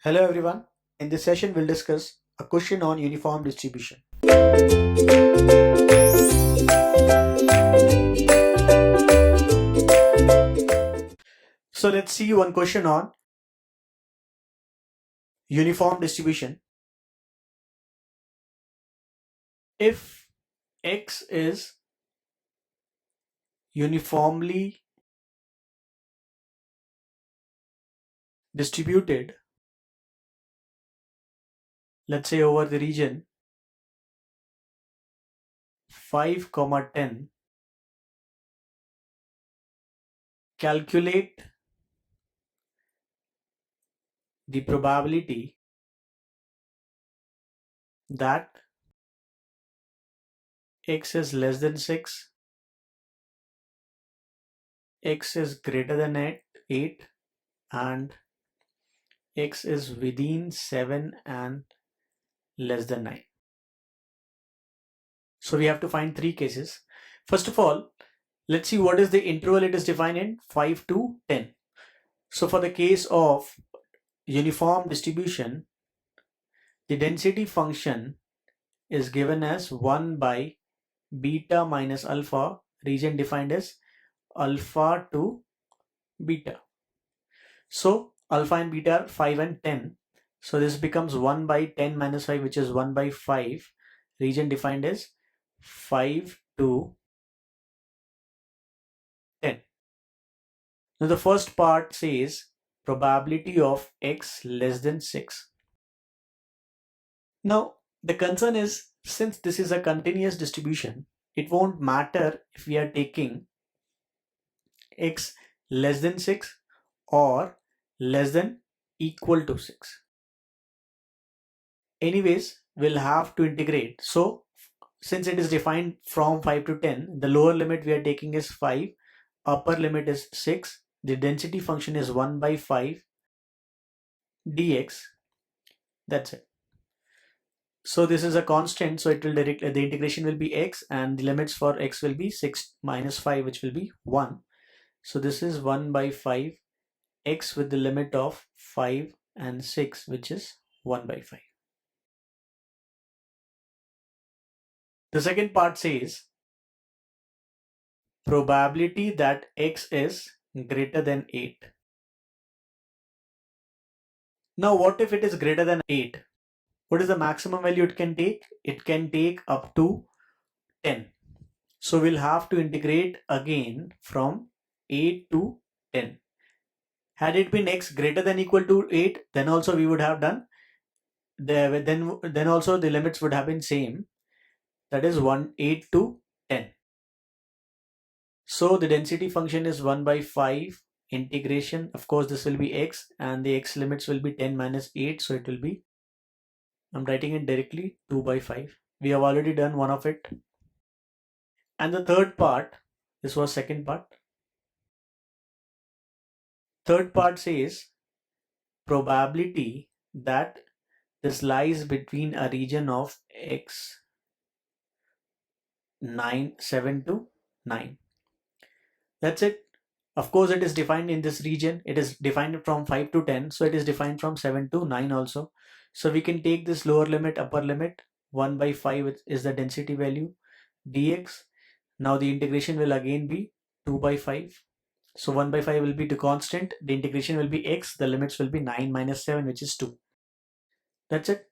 Hello everyone. In this session we'll discuss a question on uniform distribution. So let's see one question on uniform distribution. If X is uniformly distributed, let's say over the region 5, 10, calculate the probability that X is less than 6, X is greater than 8 and X is within 7 and less than 9. So we have to find three cases. First of all, let's see what is the interval it is defined in, 5 to 10. So for the case of uniform distribution, the density function is given as 1 by beta minus alpha, region defined as alpha to beta. So alpha and beta are 5 and 10. So this becomes 1 by 10 minus 5, which is 1 by 5, region defined as 5 to 10. Now the first part says probability of X less than 6. Now the concern is, since this is a continuous distribution, it won't matter if we are taking X less than 6 or less than equal to 6. Anyways, we'll have to integrate. So since it is defined from 5 to 10, the lower limit we are taking is 5, upper limit is 6, the density function is 1 by 5 dx. That's it. So this is a constant, so it will directly, the integration will be x and the limits for x will be 6 minus 5, which will be 1. So this is 1 by 5 x with the limit of 5 and 6, which is 1 by 5. The second part says probability that x is greater than 8. Now what if it is greater than 8? What is the maximum value it can take? It can take up to 10. So we'll have to integrate again from 8 to 10. Had it been x greater than equal to 8, then also we would have done then also the limits would have been same, that is 8 to 10. So the density function is 1 by 5 integration, of course this will be x and the x limits will be 10 minus 8, so it will be, I'm writing it directly, 2 by 5. We have already done one of it. And the third part, this was second part. Third part says probability that this lies between a region of x 7 to 9. That's it. Of course, it is defined in this region. It is defined from 5 to 10. So it is defined from 7 to 9 also. So we can take this lower limit, upper limit. 1 by 5 is the density value dx. Now the integration will again be 2 by 5. So 1 by 5 will be the constant. The integration will be x. The limits will be 9 minus 7, which is 2. That's it.